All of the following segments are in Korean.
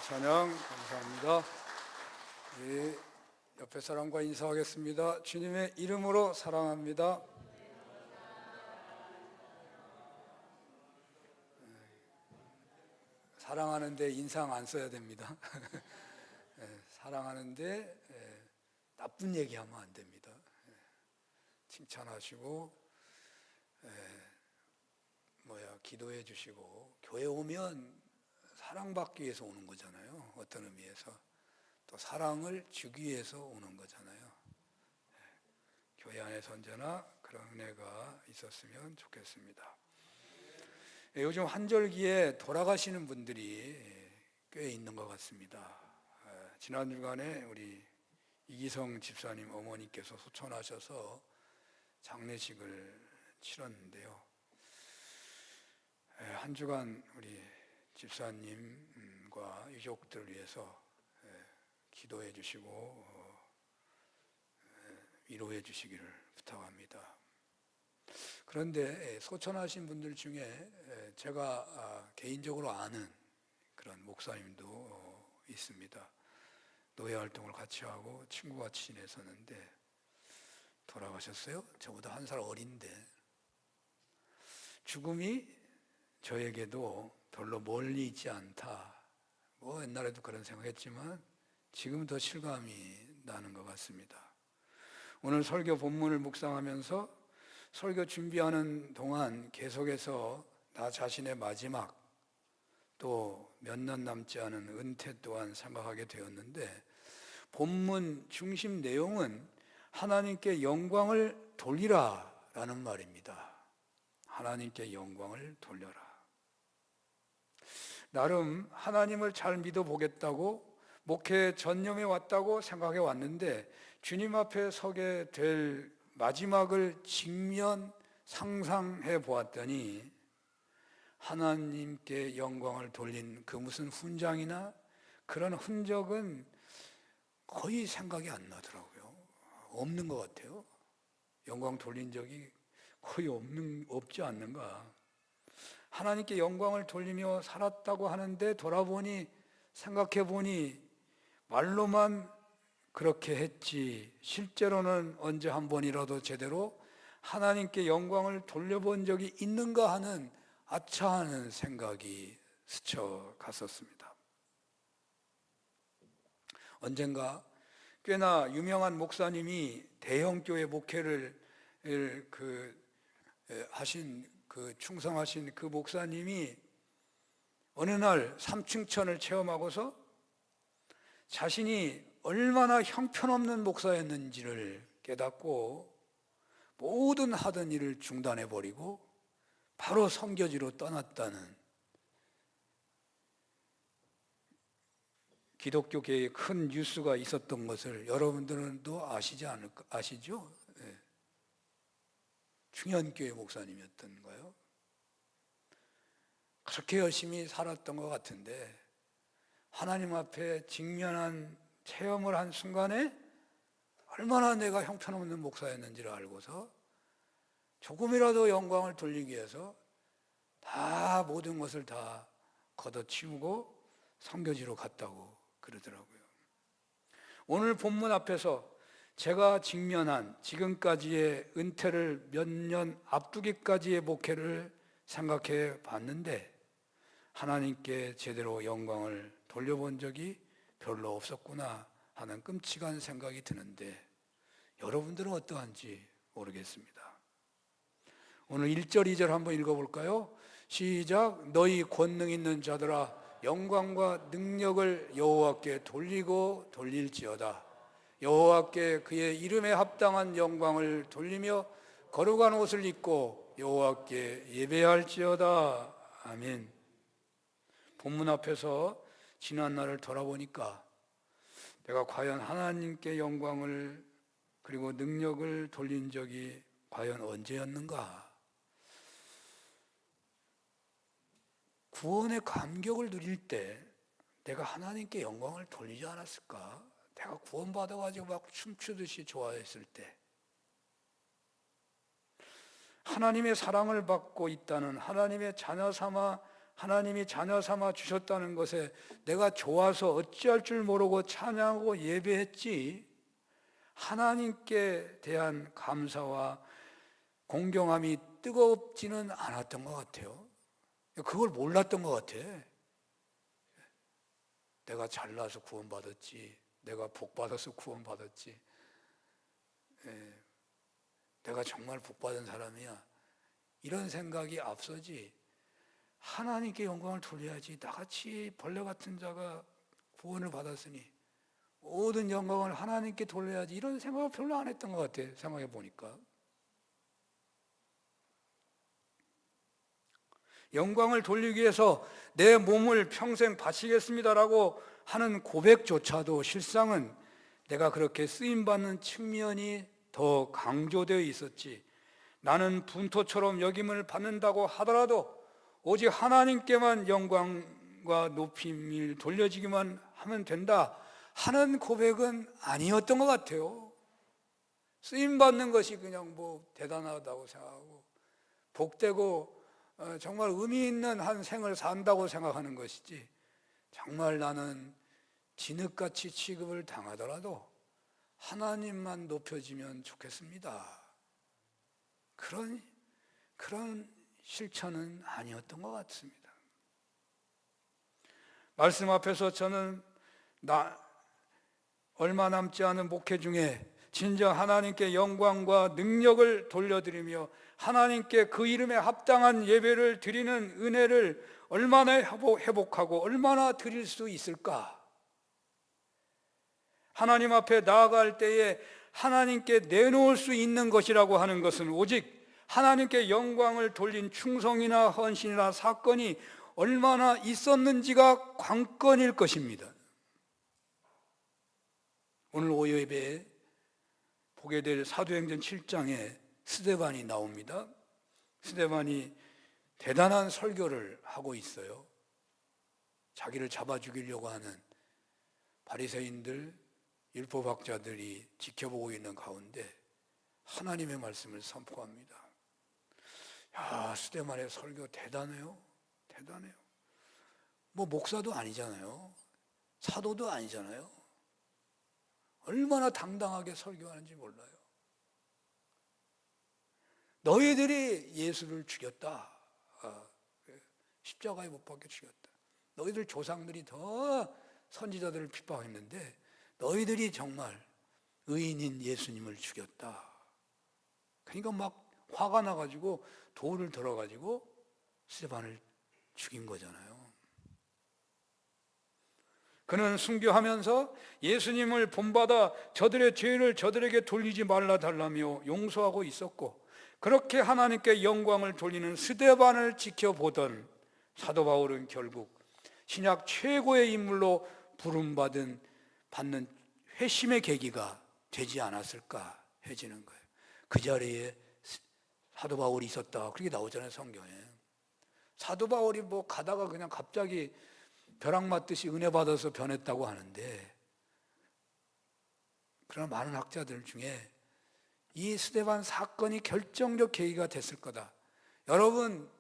찬양 감사합니다. 우리 옆에 사람과 인사하겠습니다. 주님의 이름으로 사랑합니다. 사랑하는데 인상 안 써야 됩니다. 사랑하는데 나쁜 얘기하면 안 됩니다. 칭찬하시고 기도해 주시고, 교회 오면 사랑받기 위해서 오는 거잖아요. 어떤 의미에서 또 사랑을 주기 위해서 오는 거잖아요. 교회 안에서 언제나 그런 은혜가 있었으면 좋겠습니다. 요즘 한절기에 돌아가시는 분들이 꽤 있는 것 같습니다. 지난 주간에 우리 이기성 집사님 어머니께서 소천하셔서 장례식을 치렀는데요. 한 주간 우리 집사님과 유족들을 위해서 기도해 주시고 위로해 주시기를 부탁합니다. 그런데 소천하신 분들 중에 제가 개인적으로 아는 그런 목사님도 있습니다. 노예 활동을 같이 하고 친구같이 지냈었는데 돌아가셨어요. 저보다 한 살 어린데 죽음이 저에게도 별로 멀리 있지 않다. 옛날에도 그런 생각했지만 지금 더 실감이 나는 것 같습니다. 오늘 설교 본문을 묵상하면서 설교 준비하는 동안 계속해서 나 자신의 마지막, 또 몇 년 남지 않은 은퇴 또한 생각하게 되었는데, 본문 중심 내용은 하나님께 영광을 돌리라 라는 말입니다. 하나님께 영광을 돌려라. 나름 하나님을 잘 믿어보겠다고 목회에 전념해 왔다고 생각해 왔는데, 주님 앞에 서게 될 마지막을 직면 상상해 보았더니 하나님께 영광을 돌린 그 무슨 훈장이나 그런 흔적은 거의 생각이 안 나더라고요. 없는 것 같아요. 영광 돌린 적이 거의 없지 않는가. 하나님께 영광을 돌리며 살았다고 하는데 돌아보니, 생각해 보니 말로만 그렇게 했지 실제로는 언제 한 번이라도 제대로 하나님께 영광을 돌려본 적이 있는가 하는 아차하는 생각이 스쳐갔었습니다. 언젠가 꽤나 유명한 목사님이 대형교회 목회를 충성하신 그 목사님이 어느 날 삼층천을 체험하고서 자신이 얼마나 형편없는 목사였는지를 깨닫고 모든 하던 일을 중단해버리고 바로 선교지로 떠났다는 기독교계에 큰 뉴스가 있었던 것을 여러분들도 아시죠? 네. 충현교회 목사님이었던가요? 그렇게 열심히 살았던 것 같은데 하나님 앞에 직면한 체험을 한 순간에 얼마나 내가 형편없는 목사였는지를 알고서 조금이라도 영광을 돌리기 위해서 다 모든 것을 다 걷어치우고 선교지로 갔다고 그러더라고요. 오늘 본문 앞에서 제가 직면한 지금까지의 은퇴를 몇 년 앞두기까지의 목회를 생각해 봤는데 하나님께 제대로 영광을 돌려본 적이 별로 없었구나 하는 끔찍한 생각이 드는데, 여러분들은 어떠한지 모르겠습니다. 오늘 1절 2절 한번 읽어볼까요? 시작. 너희 권능 있는 자들아 영광과 능력을 여호와께 돌리고 돌릴지어다. 여호와께 그의 이름에 합당한 영광을 돌리며 거룩한 옷을 입고 여호와께 예배할지어다. 아멘. 본문 앞에서 지난 날을 돌아보니까 내가 과연 하나님께 영광을 그리고 능력을 돌린 적이 과연 언제였는가? 구원의 감격을 누릴 때 내가 하나님께 영광을 돌리지 않았을까? 내가 구원받아가지고 막 춤추듯이 좋아했을 때, 하나님의 사랑을 받고 있다는, 하나님의 자녀 삼아 하나님이 자녀 삼아 주셨다는 것에 내가 좋아서 어찌할 줄 모르고 찬양하고 예배했지, 하나님께 대한 감사와 공경함이 뜨겁지는 않았던 것 같아요. 그걸 몰랐던 것 같아. 내가 잘나서 구원받았지, 내가 복받아서 구원받았지, 내가 정말 복받은 사람이야, 이런 생각이 앞서지, 하나님께 영광을 돌려야지, 나같이 벌레 같은 자가 구원을 받았으니 모든 영광을 하나님께 돌려야지, 이런 생각을 별로 안 했던 것 같아. 생각해 보니까 영광을 돌리기 위해서 내 몸을 평생 바치겠습니다라고 하는 고백조차도 실상은 내가 그렇게 쓰임받는 측면이 더 강조되어 있었지, 나는 분토처럼 여김을 받는다고 하더라도 오직 하나님께만 영광과 높임을 돌려지기만 하면 된다 하는 고백은 아니었던 것 같아요. 쓰임받는 것이 그냥 뭐 대단하다고 생각하고 복되고 정말 의미 있는 한 생을 산다고 생각하는 것이지, 정말 나는 진흙같이 취급을 당하더라도 하나님만 높여지면 좋겠습니다, 그런 실천은 아니었던 것 같습니다. 말씀 앞에서 저는 얼마 남지 않은 목회 중에 진정 하나님께 영광과 능력을 돌려드리며 하나님께 그 이름에 합당한 예배를 드리는 은혜를 얼마나 회복하고 얼마나 드릴 수 있을까? 하나님 앞에 나아갈 때에 하나님께 내놓을 수 있는 것이라고 하는 것은 오직 하나님께 영광을 돌린 충성이나 헌신이나 사건이 얼마나 있었는지가 관건일 것입니다. 오늘 오후 예배에 보게 될 사도행전 7장에 스데반이 나옵니다. 스데반이 대단한 설교를 하고 있어요. 자기를 잡아 죽이려고 하는 바리새인들, 율법학자들이 지켜보고 있는 가운데 하나님의 말씀을 선포합니다. 야, 스데반의 설교 대단해요. 대단해요. 뭐 목사도 아니잖아요. 사도도 아니잖아요. 얼마나 당당하게 설교하는지 몰라요. 너희들이 예수를 죽였다. 십자가에 못 박혀 죽였다. 너희들 조상들이 더 선지자들을 핍박했는데 너희들이 정말 의인인 예수님을 죽였다. 그러니까 막 화가 나가지고 돌을 들어가지고 스데반을 죽인 거잖아요. 그는 순교하면서 예수님을 본받아 저들의 죄를 저들에게 돌리지 말라 달라며 용서하고 있었고, 그렇게 하나님께 영광을 돌리는 스데반을 지켜보던 사도 바울은 결국 신약 최고의 인물로 부름받는 회심의 계기가 되지 않았을까 해지는 거예요. 그 자리에 사도 바울이 있었다, 그렇게 나오잖아요, 성경에. 사도 바울이 뭐 가다가 그냥 갑자기 벼락 맞듯이 은혜 받아서 변했다고 하는데, 그러나 많은 학자들 중에 이 스데반 사건이 결정적 계기가 됐을 거다. 여러분,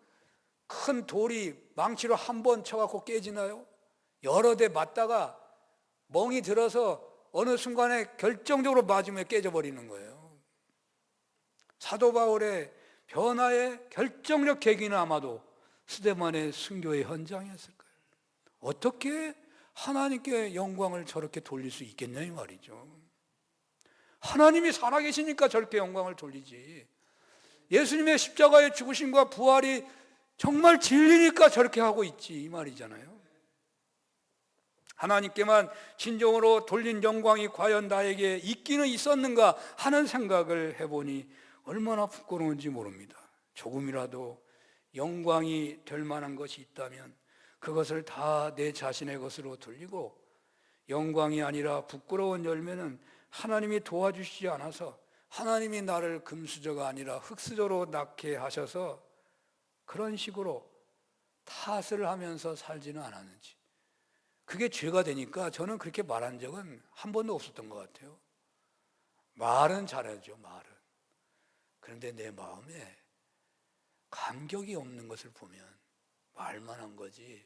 큰 돌이 망치로 한 번 쳐갖고 깨지나요? 여러 대 맞다가 멍이 들어서 어느 순간에 결정적으로 맞으면 깨져버리는 거예요. 사도 바울의 변화의 결정적 계기는 아마도 스데반의 순교의 현장이었을 거예요. 어떻게 하나님께 영광을 저렇게 돌릴 수 있겠냐 이 말이죠. 하나님이 살아계시니까 저렇게 영광을 돌리지, 예수님의 십자가의 죽으심과 부활이 정말 진리니까 저렇게 하고 있지 이 말이잖아요. 하나님께만 진정으로 돌린 영광이 과연 나에게 있기는 있었는가 하는 생각을 해보니 얼마나 부끄러운지 모릅니다. 조금이라도 영광이 될 만한 것이 있다면 그것을 다 내 자신의 것으로 돌리고, 영광이 아니라 부끄러운 열매는 하나님이 도와주시지 않아서 하나님이 나를 금수저가 아니라 흙수저로 낳게 하셔서 그런 식으로 탓을 하면서 살지는 않았는지, 그게 죄가 되니까 저는 그렇게 말한 적은 한 번도 없었던 것 같아요. 말은 잘하죠, 말은. 그런데 내 마음에 감격이 없는 것을 보면 말만 한 거지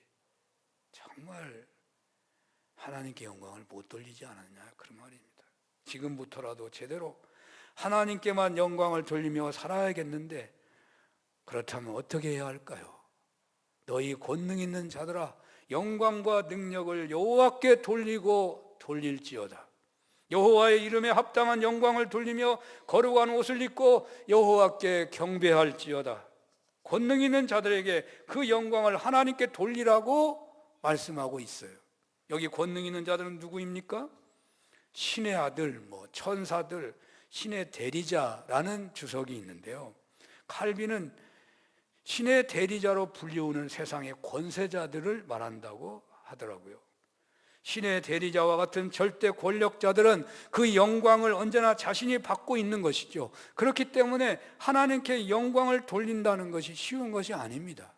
정말 하나님께 영광을 못 돌리지 않았냐, 그런 말입니다. 지금부터라도 제대로 하나님께만 영광을 돌리며 살아야겠는데, 그렇다면 어떻게 해야 할까요? 너희 권능 있는 자들아, 영광과 능력을 여호와께 돌리고 돌릴지어다. 여호와의 이름에 합당한 영광을 돌리며 거룩한 옷을 입고 여호와께 경배할지어다. 권능 있는 자들에게 그 영광을 하나님께 돌리라고 말씀하고 있어요. 여기 권능 있는 자들은 누구입니까? 신의 아들, 천사들, 신의 대리자라는 주석이 있는데요, 칼빈은 신의 대리자로 불리우는 세상의 권세자들을 말한다고 하더라고요. 신의 대리자와 같은 절대 권력자들은 그 영광을 언제나 자신이 받고 있는 것이죠. 그렇기 때문에 하나님께 영광을 돌린다는 것이 쉬운 것이 아닙니다.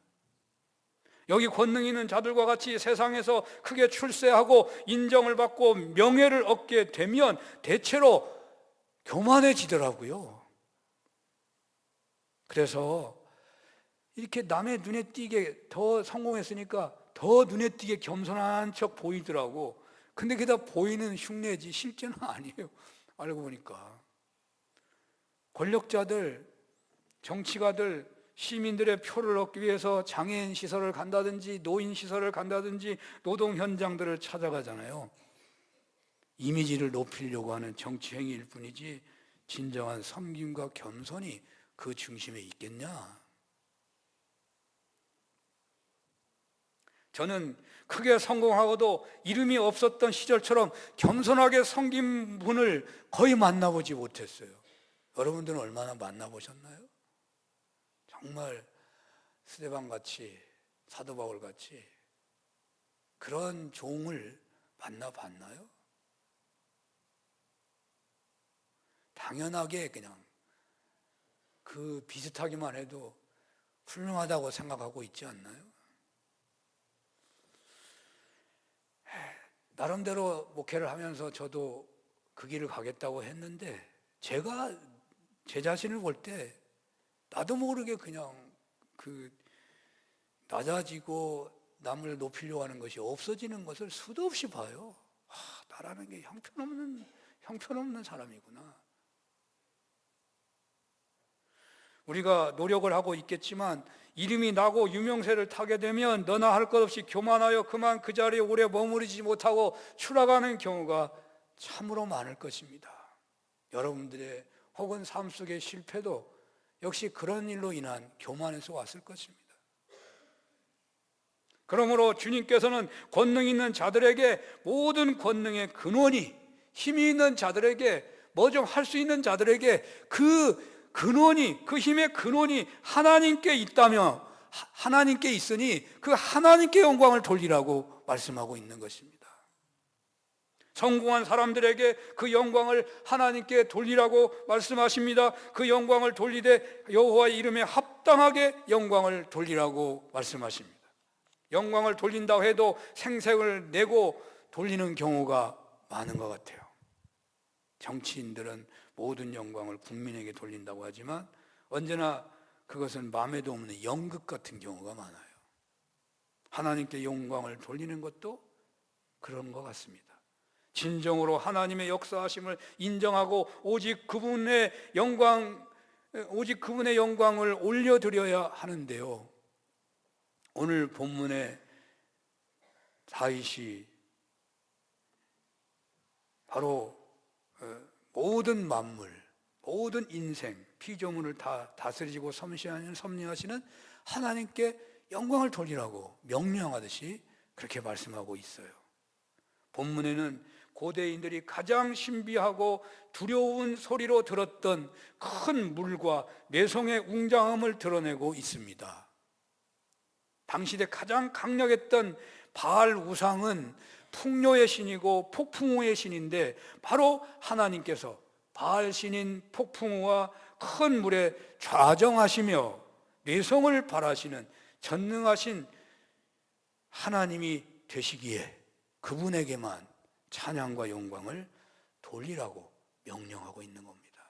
여기 권능 있는 자들과 같이 세상에서 크게 출세하고 인정을 받고 명예를 얻게 되면 대체로 교만해지더라고요. 그래서 이렇게 남의 눈에 띄게 더 성공했으니까 더 눈에 띄게 겸손한 척 보이더라고. 근데 그게 다 보이는 흉내지 실제는 아니에요. 알고 보니까 권력자들, 정치가들, 시민들의 표를 얻기 위해서 장애인 시설을 간다든지 노인 시설을 간다든지 노동 현장들을 찾아가잖아요. 이미지를 높이려고 하는 정치 행위일 뿐이지 진정한 섬김과 겸손이 그 중심에 있겠냐? 저는 크게 성공하고도 이름이 없었던 시절처럼 겸손하게 섬긴 분을 거의 만나보지 못했어요. 여러분들은 얼마나 만나보셨나요? 정말 스데반같이, 사도 바울같이 그런 종을 만나봤나요? 당연하게 그냥 그 비슷하기만 해도 훌륭하다고 생각하고 있지 않나요? 나름대로 목회를 하면서 저도 그 길을 가겠다고 했는데, 제가 제 자신을 볼 때 나도 모르게 그냥 낮아지고 남을 높이려고 하는 것이 없어지는 것을 수도 없이 봐요. 나라는 게 형편없는 사람이구나. 우리가 노력을 하고 있겠지만 이름이 나고 유명세를 타게 되면 너나 할 것 없이 교만하여 그만 그 자리에 오래 머무르지 못하고 추락하는 경우가 참으로 많을 것입니다. 여러분들의 혹은 삶 속의 실패도 역시 그런 일로 인한 교만에서 왔을 것입니다. 그러므로 주님께서는 권능 있는 자들에게 모든 권능의 근원이, 힘이 있는 자들에게, 뭐 좀 할 수 있는 자들에게 그 근원이, 그 힘의 근원이 하나님께 있다며, 하나님께 있으니 그 하나님께 영광을 돌리라고 말씀하고 있는 것입니다. 성공한 사람들에게 그 영광을 하나님께 돌리라고 말씀하십니다. 그 영광을 돌리되 여호와의 이름에 합당하게 영광을 돌리라고 말씀하십니다. 영광을 돌린다고 해도 생색을 내고 돌리는 경우가 많은 것 같아요. 정치인들은 모든 영광을 국민에게 돌린다고 하지만 언제나 그것은 마음에도 없는 연극 같은 경우가 많아요. 하나님께 영광을 돌리는 것도 그런 것 같습니다. 진정으로 하나님의 역사하심을 인정하고 오직 그분의 영광을 올려드려야 하는데요, 오늘 본문의 다윗이 바로 모든 만물, 모든 인생, 피조물을 다 다스리고 섭리하시는 하나님께 영광을 돌리라고 명령하듯이 그렇게 말씀하고 있어요. 본문에는 고대인들이 가장 신비하고 두려운 소리로 들었던 큰 물과 매성의 웅장함을 드러내고 있습니다. 당시에 가장 강력했던 바알 우상은 풍요의 신이고 폭풍우의 신인데, 바로 하나님께서 바알 신인 폭풍우와 큰 물에 좌정하시며 매성을 발하시는 전능하신 하나님이 되시기에 그분에게만 찬양과 영광을 돌리라고 명령하고 있는 겁니다.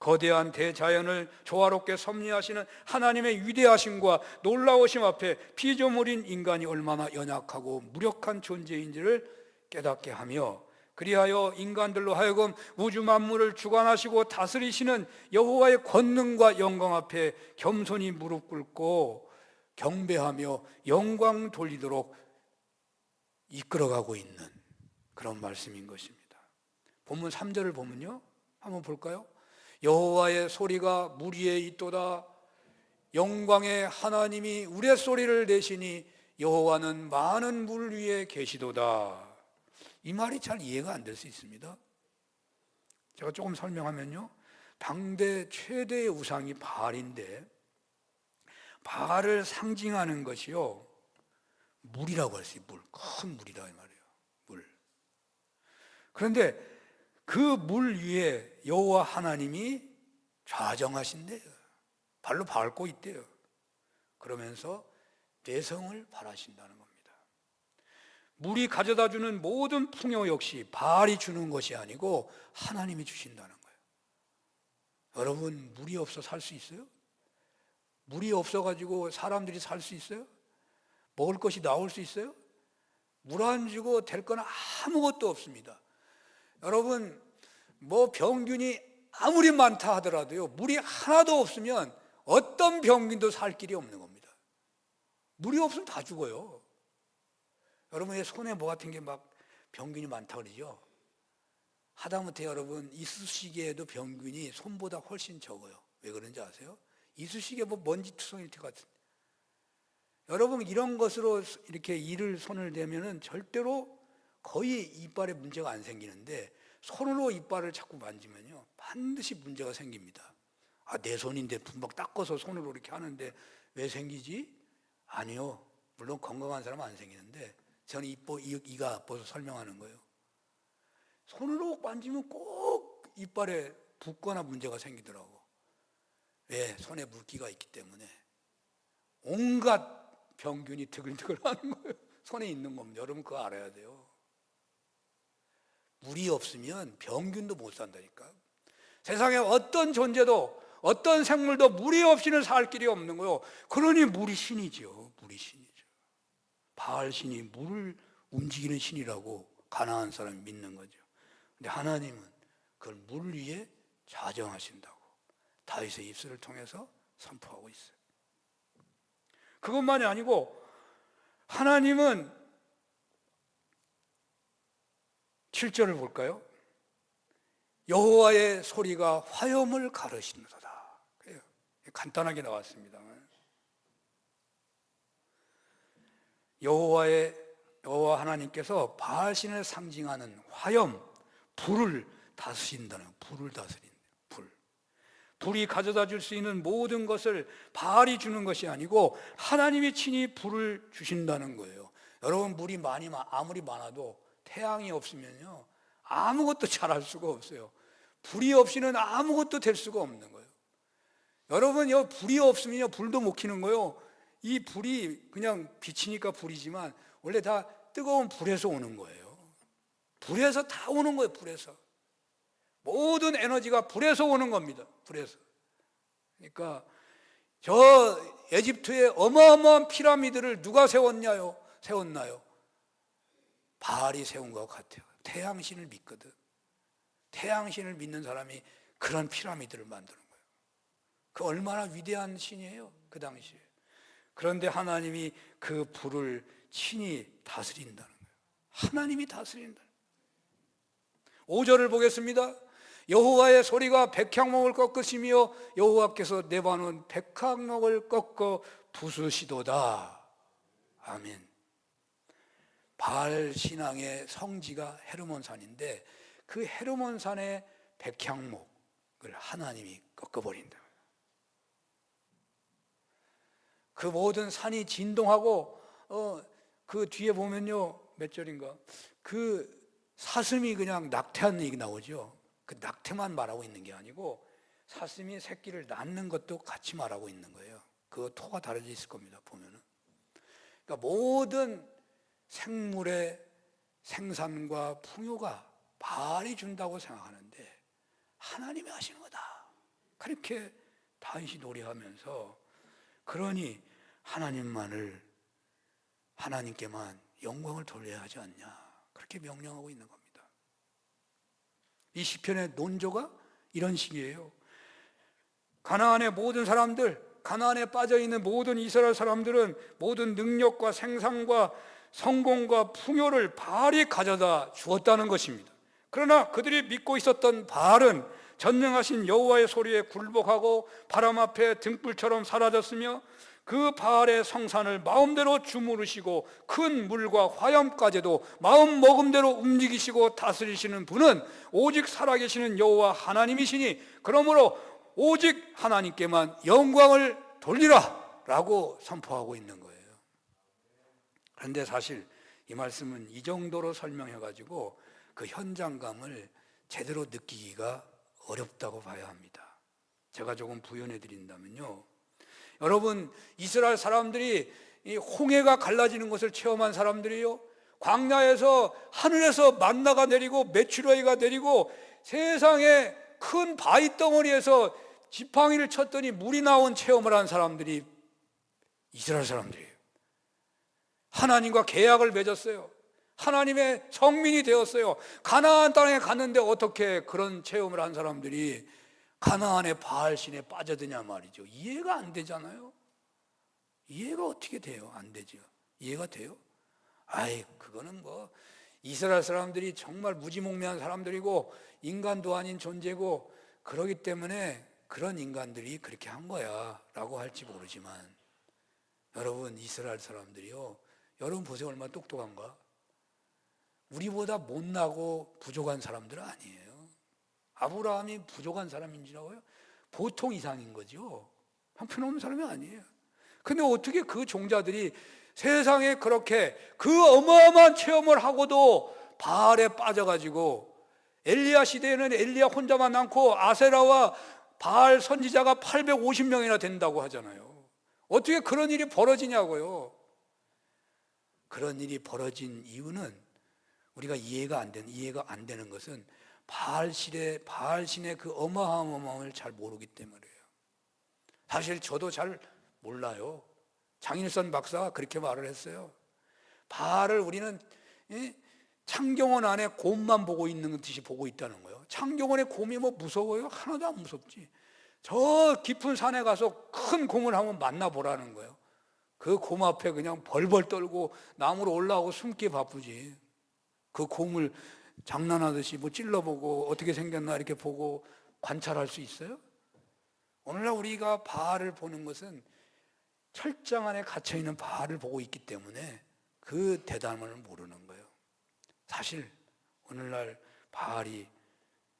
거대한 대자연을 조화롭게 섭리하시는 하나님의 위대하심과 놀라우심 앞에 피조물인 인간이 얼마나 연약하고 무력한 존재인지를 깨닫게 하며, 그리하여 인간들로 하여금 우주 만물을 주관하시고 다스리시는 여호와의 권능과 영광 앞에 겸손히 무릎 꿇고 경배하며 영광 돌리도록 이끌어가고 있는 그런 말씀인 것입니다. 본문 3절을 보면요, 한번 볼까요? 여호와의 소리가 물 위에 있도다. 영광의 하나님이 우레소리를 내시니 여호와는 많은 물 위에 계시도다. 이 말이 잘 이해가 안 될 수 있습니다. 제가 조금 설명하면요, 당대 최대의 우상이 바알인데, 바알을 상징하는 것이요, 물이라고 할 수 있어요. 물, 큰 물이다 이 말이에요. 물. 그런데 그 물 위에 여호와 하나님이 좌정하신대요. 발로 밟고 있대요. 그러면서 내성을 바라신다는 겁니다. 물이 가져다 주는 모든 풍요 역시 바알이 주는 것이 아니고 하나님이 주신다는 거예요. 여러분, 물이 없어 살 수 있어요? 물이 없어가지고 사람들이 살 수 있어요? 먹을 것이 나올 수 있어요? 물 안 주고 될 건 아무것도 없습니다. 여러분, 뭐 병균이 아무리 많다 하더라도요, 물이 하나도 없으면 어떤 병균도 살 길이 없는 겁니다. 물이 없으면 다 죽어요. 여러분의 손에 뭐 같은 게 막 병균이 많다 그러죠? 하다못해 여러분, 이쑤시개에도 병균이 손보다 훨씬 적어요. 왜 그런지 아세요? 이쑤시개 뭐 먼지투성일 것 같은. 여러분, 이런 것으로 이렇게 손을 대면은 절대로 거의 이빨에 문제가 안 생기는데, 손으로 이빨을 자꾸 만지면요, 반드시 문제가 생깁니다. 아, 내 손인데 막 닦아서 손으로 이렇게 하는데 왜 생기지? 아니요. 물론 건강한 사람은 안 생기는데, 저는 이가 아파서 설명하는 거예요. 손으로 만지면 꼭 이빨에 붓거나 문제가 생기더라고. 왜? 손에 물기가 있기 때문에. 온갖 병균이 드글드글 하는 거예요. 손에 있는 겁니다. 여러분, 그거 알아야 돼요. 물이 없으면 병균도 못 산다니까. 세상에 어떤 존재도, 어떤 생물도 물이 없이는 살 길이 없는 거예요. 그러니 물이 신이죠. 물이 신이죠. 바알 신이 물을 움직이는 신이라고 가나안 사람이 믿는 거죠. 근데 하나님은 그걸 물 위에 좌정하신다고 다윗의 입술을 통해서 선포하고 있어요. 그것만이 아니고 하나님은 7절을 볼까요? 여호와의 소리가 화염을 가르시는도다. 간단하게 나왔습니다만, 여호와 하나님께서 바알신을 상징하는 화염, 불을 다스린다는, 불을 다스린다. 불이 가져다 줄 수 있는 모든 것을 바알이 주는 것이 아니고 하나님이 친히 불을 주신다는 거예요. 여러분, 물이 아무리 많아도 태양이 없으면요, 아무것도 잘할 수가 없어요. 불이 없이는 아무것도 될 수가 없는 거예요. 여러분, 불이 없으면요, 불도 못 켜는 거예요. 이 불이 그냥 비치니까 불이지만 원래 다 뜨거운 불에서 오는 거예요. 불에서 다 오는 거예요. 불에서. 모든 에너지가 불에서 오는 겁니다. 불에서. 그러니까 저 에집트의 어마어마한 피라미드를 누가 세웠나요? 바알이 세운 것 같아요. 태양신을 믿거든. 태양신을 믿는 사람이 그런 피라미드를 만드는 거예요. 그 얼마나 위대한 신이에요, 그 당시에. 그런데 하나님이 그 불을 친히 다스린다는 거예요. 하나님이 다스린다. 5절을 보겠습니다. 여호와의 소리가 백향목을 꺾으시며 여호와께서 내려놓은 백향목을 꺾어 부수시도다. 아멘. 바알 신앙의 성지가 헤르몬산인데 그 헤르몬산의 백향목을 하나님이 꺾어버린다. 그 모든 산이 진동하고 그 뒤에 보면요, 몇 절인가, 그 사슴이 그냥 낙태한 얘기 나오죠. 그 낙태만 말하고 있는 게 아니고 사슴이 새끼를 낳는 것도 같이 말하고 있는 거예요. 그 토가 다르져 있을 겁니다, 보면은. 그러니까 모든 생물의 생산과 풍요가 바알이 준다고 생각하는데 하나님이 하시는 거다. 그렇게 다윗이 노래하면서 그러니 하나님께만 영광을 돌려야 하지 않냐, 그렇게 명령하고 있는 겁니다. 이 시편의 논조가 이런 식이에요. 가나안의 모든 사람들, 가나안에 빠져있는 모든 이스라엘 사람들은 모든 능력과 생산과 성공과 풍요를 바알이 가져다 주었다는 것입니다. 그러나 그들이 믿고 있었던 바알은 전능하신 여호와의 소리에 굴복하고 바람 앞에 등불처럼 사라졌으며, 그 바알의 성산을 마음대로 주무르시고 큰 물과 화염까지도 마음 먹음대로 움직이시고 다스리시는 분은 오직 살아계시는 여호와 하나님이시니 그러므로 오직 하나님께만 영광을 돌리라 라고 선포하고 있는 거예요. 그런데 사실 이 말씀은 이 정도로 설명해 가지고 그 현장감을 제대로 느끼기가 어렵다고 봐야 합니다. 제가 조금 부연해 드린다면요, 여러분, 이스라엘 사람들이 이 홍해가 갈라지는 것을 체험한 사람들이요, 광야에서 하늘에서 만나가 내리고 메추라기가 내리고 세상에 큰 바위 덩어리에서 지팡이를 쳤더니 물이 나온 체험을 한 사람들이 이스라엘 사람들이에요. 하나님과 계약을 맺었어요. 하나님의 성민이 되었어요. 가나안 땅에 갔는데 어떻게 그런 체험을 한 사람들이 가나안의 바알신에 빠져드냐 말이죠. 이해가 안 되잖아요. 이해가 어떻게 돼요? 안 되죠. 이해가 돼요? 그거는 뭐 이스라엘 사람들이 정말 무지몽매한 사람들이고 인간도 아닌 존재고 그러기 때문에 그런 인간들이 그렇게 한 거야 라고 할지 모르지만, 여러분, 이스라엘 사람들이요, 여러분 보세요, 얼마나 똑똑한가. 우리보다 못나고 부족한 사람들은 아니에요. 아브라함이 부족한 사람인지라고요? 보통 이상인 거죠. 형편없는 사람이 아니에요. 근데 어떻게 그 종자들이 세상에 그렇게 그 어마어마한 체험을 하고도 바알에 빠져가지고, 엘리야 시대에는 엘리야 혼자만 남고 아세라와 바알 선지자가 850명이나 된다고 하잖아요. 어떻게 그런 일이 벌어지냐고요. 그런 일이 벌어진 이유는 우리가 이해가 안 되는 것은 바알신의 그 어마어마함을 잘 모르기 때문이에요. 사실 저도 잘 몰라요. 장일선 박사가 그렇게 말을 했어요. 바알을 우리는 창경원 안에 곰만 보고 있는 듯이 보고 있다는 거예요. 창경원의 곰이 뭐 무서워요? 하나도 안 무섭지. 저 깊은 산에 가서 큰 곰을 한번 만나보라는 거예요. 그 곰 앞에 그냥 벌벌 떨고 나무로 올라오고 숨기 바쁘지. 그 곰을 장난하듯이 뭐 찔러보고 어떻게 생겼나 이렇게 보고 관찰할 수 있어요? 오늘날 우리가 바알을 보는 것은 철장 안에 갇혀있는 바알을 보고 있기 때문에 그 대담을 모르는 거예요. 사실 오늘날 바알이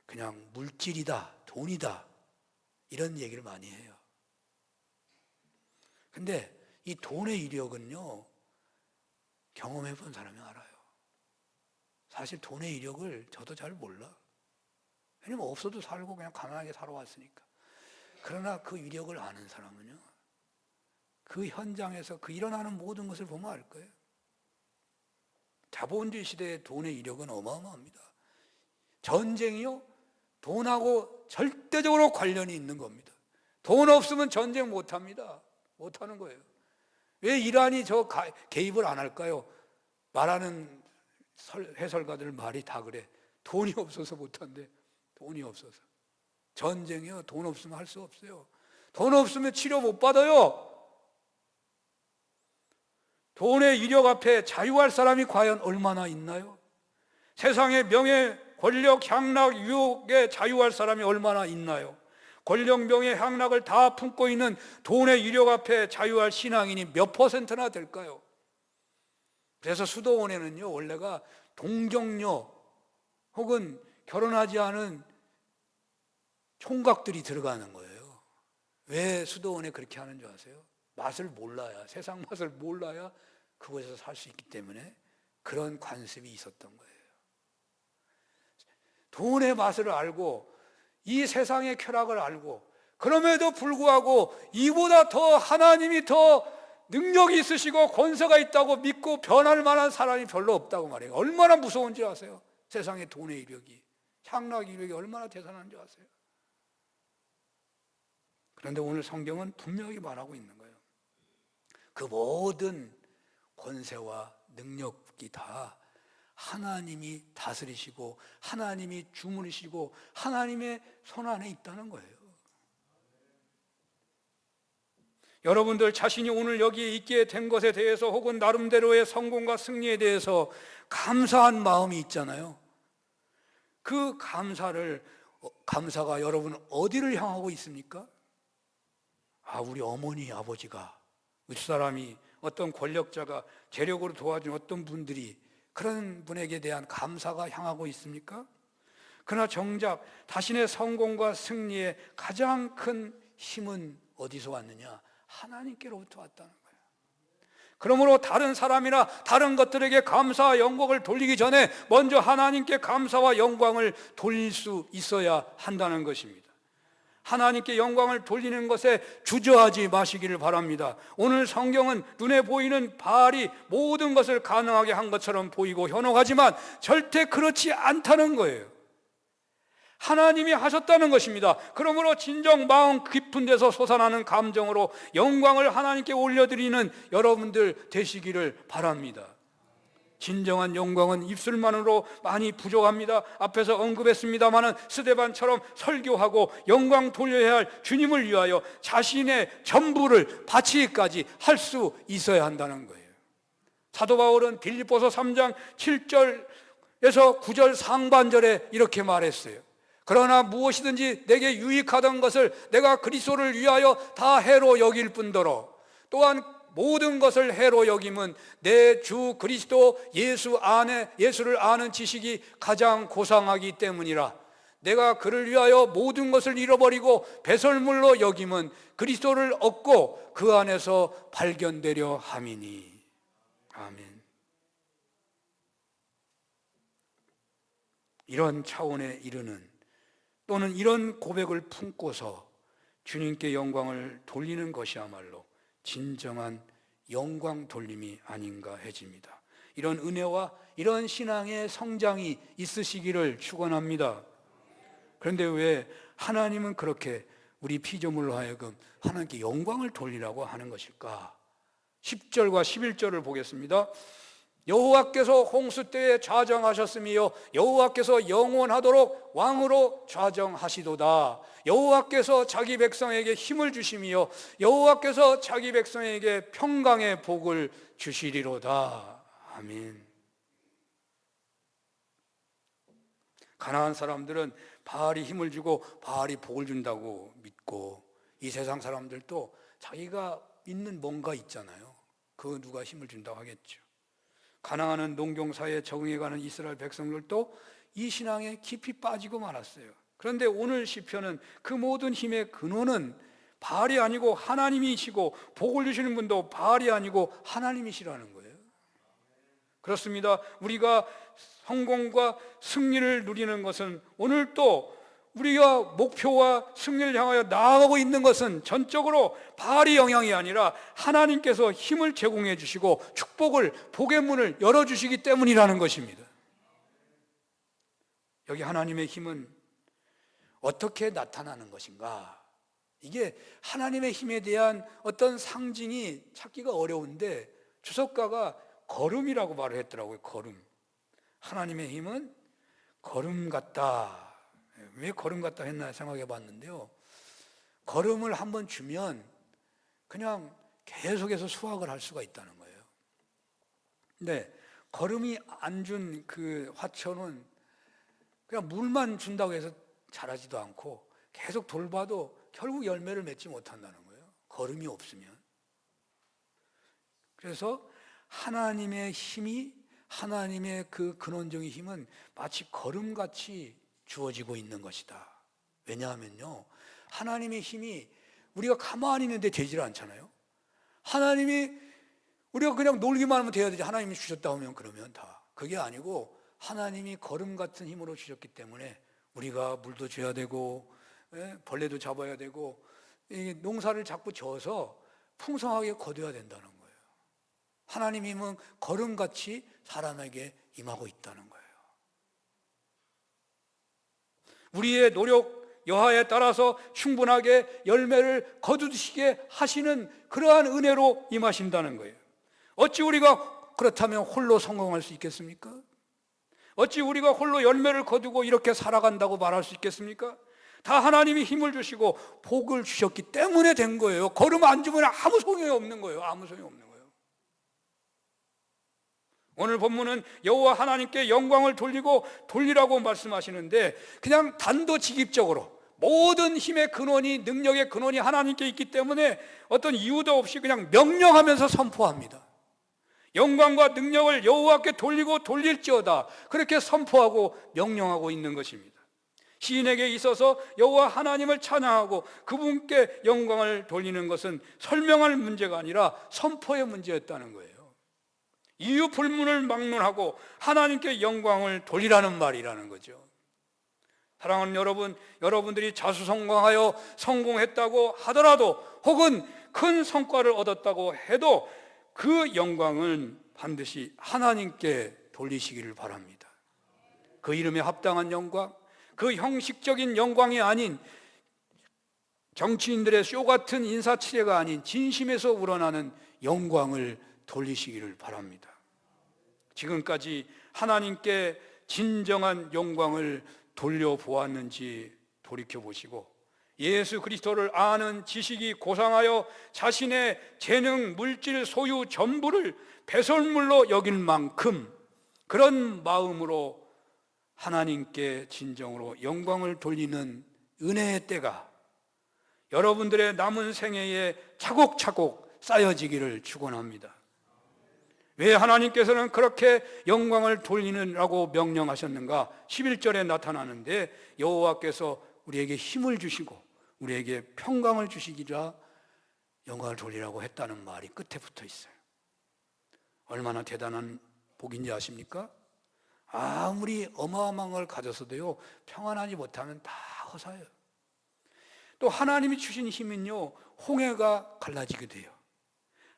그냥 물질이다, 돈이다, 이런 얘기를 많이 해요. 근데 이 돈의 이력은요, 경험해 본 사람이 알아요. 사실 돈의 이력을 저도 잘 몰라. 왜냐면 없어도 살고 그냥 가난하게 살아왔으니까. 그러나 그 이력을 아는 사람은요, 그 현장에서 그 일어나는 모든 것을 보면 알 거예요. 자본주의 시대의 돈의 이력은 어마어마합니다. 전쟁이요, 돈하고 절대적으로 관련이 있는 겁니다. 돈 없으면 전쟁 못합니다. 못하는 거예요. 왜 이란이 개입을 안 할까요? 말하는 해설가들 말이 다 그래. 돈이 없어서 못한대. 돈이 없어서. 전쟁이요, 돈 없으면 할 수 없어요. 돈 없으면 치료 못 받아요. 돈의 이력 앞에 자유할 사람이 과연 얼마나 있나요? 세상의 명예, 권력, 향락, 유혹에 자유할 사람이 얼마나 있나요? 권력, 명예, 향락을 다 품고 있는 돈의 이력 앞에 자유할 신앙인이 몇 %나 될까요? 그래서 수도원에는요, 원래가 동정녀 혹은 결혼하지 않은 총각들이 들어가는 거예요. 왜 수도원에 그렇게 하는 줄 아세요? 맛을 몰라야, 세상 맛을 몰라야 그곳에서 살 수 있기 때문에 그런 관습이 있었던 거예요. 돈의 맛을 알고 이 세상의 쾌락을 알고, 그럼에도 불구하고 이보다 더 하나님이 더 능력이 있으시고 권세가 있다고 믿고 변할 만한 사람이 별로 없다고 말해요. 얼마나 무서운지 아세요? 세상의 돈의 이력이, 향락 이력이 얼마나 대단한지 아세요? 그런데 오늘 성경은 분명히 말하고 있는 거예요. 그 모든 권세와 능력이 다 하나님이 다스리시고 하나님이 주무시고 하나님의 손 안에 있다는 거예요. 여러분들 자신이 오늘 여기에 있게 된 것에 대해서 혹은 나름대로의 성공과 승리에 대해서 감사한 마음이 있잖아요. 그 감사가 여러분 어디를 향하고 있습니까? 우리 어머니 아버지가, 윗사람이, 어떤 권력자가, 재력으로 도와준 어떤 분들이, 그런 분에게 대한 감사가 향하고 있습니까? 그러나 정작 자신의 성공과 승리의 가장 큰 힘은 어디서 왔느냐? 하나님께로부터 왔다는 거예요. 그러므로 다른 사람이나 다른 것들에게 감사와 영광을 돌리기 전에 먼저 하나님께 감사와 영광을 돌릴 수 있어야 한다는 것입니다. 하나님께 영광을 돌리는 것에 주저하지 마시기를 바랍니다. 오늘 성경은 눈에 보이는 바알이 모든 것을 가능하게 한 것처럼 보이고 현혹하지만 절대 그렇지 않다는 거예요. 하나님이 하셨다는 것입니다. 그러므로 진정 마음 깊은 데서 솟아나는 감정으로 영광을 하나님께 올려드리는 여러분들 되시기를 바랍니다. 진정한 영광은 입술만으로 많이 부족합니다. 앞에서 언급했습니다마는 스데반처럼 설교하고 영광 돌려야 할 주님을 위하여 자신의 전부를 바치기까지 할 수 있어야 한다는 거예요. 사도 바울은 빌립보서 3장 7절에서 9절 상반절에 이렇게 말했어요. 그러나 무엇이든지 내게 유익하던 것을 내가 그리스도를 위하여 다 해로 여길 뿐더러 또한 모든 것을 해로 여김은 내 주 그리스도 예수를 아는 지식이 가장 고상하기 때문이라. 내가 그를 위하여 모든 것을 잃어버리고 배설물로 여김은 그리스도를 얻고 그 안에서 발견되려 함이니. 아멘. 이런 차원에 이르는, 또는 이런 고백을 품고서 주님께 영광을 돌리는 것이야말로 진정한 영광 돌림이 아닌가 해집니다. 이런 은혜와 이런 신앙의 성장이 있으시기를 축원합니다. 그런데 왜 하나님은 그렇게 우리 피조물로 하여금 하나님께 영광을 돌리라고 하는 것일까? 10절과 11절을 보겠습니다. 여호와께서 홍수 때에 좌정하셨으며 여호와께서 영원하도록 왕으로 좌정하시도다. 여호와께서 자기 백성에게 힘을 주시며 여호와께서 자기 백성에게 평강의 복을 주시리로다. 아멘. 가나안 사람들은 바알이 힘을 주고 바알이 복을 준다고 믿고, 이 세상 사람들도 자기가 믿는 뭔가 있잖아요. 그 누가 힘을 준다고 하겠죠. 가나안은 농경사에 적응해가는 이스라엘 백성들도 이 신앙에 깊이 빠지고 말았어요. 그런데 오늘 시편은 그 모든 힘의 근원은 바알이 아니고 하나님이시고, 복을 주시는 분도 바알이 아니고 하나님이시라는 거예요. 그렇습니다. 우리가 성공과 승리를 누리는 것은, 오늘 또 우리가 목표와 승리를 향하여 나아가고 있는 것은 전적으로 바알의 영향이 아니라 하나님께서 힘을 제공해 주시고 축복을, 복의 문을 열어주시기 때문이라는 것입니다. 여기 하나님의 힘은 어떻게 나타나는 것인가? 이게 하나님의 힘에 대한 어떤 상징이 찾기가 어려운데 주석가가 거름이라고 말을 했더라고요. 거름. 하나님의 힘은 거름 같다. 왜 거름 같다 했나 생각해 봤는데요, 거름을 한번 주면 그냥 계속해서 수확을 할 수가 있다는 거예요. 근데 거름이 안 준 그 화초는 그냥 물만 준다고 해서 자라지도 않고 계속 돌봐도 결국 열매를 맺지 못한다는 거예요. 거름이 없으면. 그래서 하나님의 힘이, 하나님의 그 근원적인 힘은 마치 거름같이 주어지고 있는 것이다. 왜냐하면요, 하나님의 힘이 우리가 가만히 있는데 되질 않잖아요. 하나님이, 우리가 그냥 놀기만 하면 돼야 되지, 하나님이 주셨다 하면 그러면 다. 그게 아니고 하나님이 거름 같은 힘으로 주셨기 때문에 우리가 물도 줘야 되고 벌레도 잡아야 되고 농사를 자꾸 져서 풍성하게 거둬야 된다는 거예요. 하나님의 힘은 거름같이 사람에게 임하고 있다는 거예요. 우리의 노력, 여하에 따라서 충분하게 열매를 거두시게 하시는 그러한 은혜로 임하신다는 거예요. 어찌 우리가 그렇다면 홀로 성공할 수 있겠습니까? 어찌 우리가 홀로 열매를 거두고 이렇게 살아간다고 말할 수 있겠습니까? 다 하나님이 힘을 주시고 복을 주셨기 때문에 된 거예요. 걸음 안 주면 아무 소용이 없는 거예요. 아무 소용이 없는 거예요. 오늘 본문은 여호와 하나님께 영광을 돌리라고 말씀하시는데, 그냥 단도직입적으로 모든 힘의 근원이, 능력의 근원이 하나님께 있기 때문에 어떤 이유도 없이 그냥 명령하면서 선포합니다. 영광과 능력을 여호와께 돌릴지어다, 그렇게 선포하고 명령하고 있는 것입니다. 시인에게 있어서 여호와 하나님을 찬양하고 그분께 영광을 돌리는 것은 설명할 문제가 아니라 선포의 문제였다는 거예요. 이유 불문을 막론하고 하나님께 영광을 돌리라는 말이라는 거죠. 사랑하는 여러분, 여러분들이 자수성공하여 성공했다고 하더라도, 혹은 큰 성과를 얻었다고 해도 그 영광은 반드시 하나님께 돌리시기를 바랍니다. 그 이름에 합당한 영광, 그 형식적인 영광이 아닌 정치인들의 쇼 같은 인사치레가 아닌 진심에서 우러나는 영광을 돌리시기를 바랍니다. 지금까지 하나님께 진정한 영광을 돌려보았는지 돌이켜보시고, 예수 그리스도를 아는 지식이 고상하여 자신의 재능, 물질, 소유 전부를 배설물로 여길 만큼 그런 마음으로 하나님께 진정으로 영광을 돌리는 은혜의 때가 여러분들의 남은 생애에 차곡차곡 쌓여지기를 축원합니다. 왜 하나님께서는 그렇게 영광을 돌리라고 명령하셨는가? 11절에 나타나는데, 여호와께서 우리에게 힘을 주시고 우리에게 평강을 주시기라 영광을 돌리라고 했다는 말이 끝에 붙어 있어요. 얼마나 대단한 복인지 아십니까? 아무리 어마어마한 걸 가졌어도요, 평안하지 못하면 다 허사예요. 또 하나님이 주신 힘은요, 홍해가 갈라지게 돼요.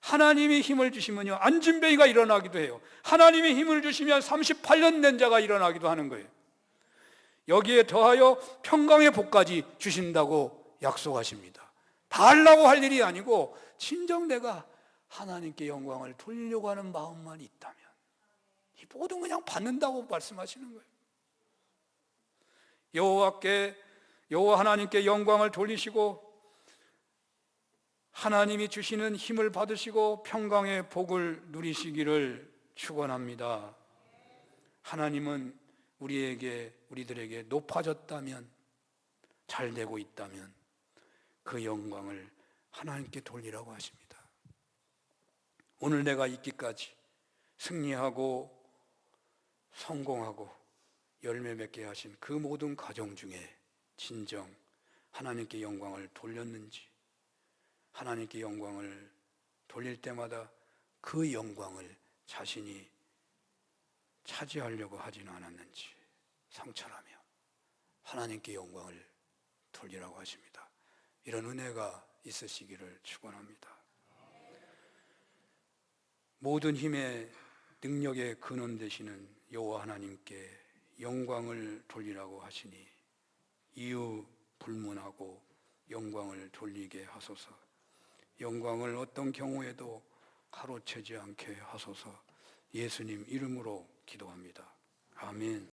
하나님이 힘을 주시면요, 안진뱅이가 일어나기도 해요. 하나님이 힘을 주시면 38년 된 자가 일어나기도 하는 거예요. 여기에 더하여 평강의 복까지 주신다고 약속하십니다. 다 하려고 할 일이 아니고 진정 내가 하나님께 영광을 돌리려고 하는 마음만 있다면 이 모든 그냥 받는다고 말씀하시는 거예요. 여호와 하나님께 영광을 돌리시고 하나님이 주시는 힘을 받으시고 평강의 복을 누리시기를 축원합니다. 하나님은 우리들에게 높아졌다면, 잘 되고 있다면 그 영광을 하나님께 돌리라고 하십니다. 오늘 내가 있기까지 승리하고 성공하고 열매 맺게 하신 그 모든 가정 중에 진정 하나님께 영광을 돌렸는지, 하나님께 영광을 돌릴 때마다 그 영광을 자신이 차지하려고 하지는 않았는지 성찰하며 하나님께 영광을 돌리라고 하십니다. 이런 은혜가 있으시기를 축원합니다. 모든 힘의 능력의 근원 되시는 여호와 하나님께 영광을 돌리라고 하시니 이유 불문하고 영광을 돌리게 하소서. 영광을 어떤 경우에도 가로채지 않게 하소서. 예수님 이름으로 기도합니다. 아멘.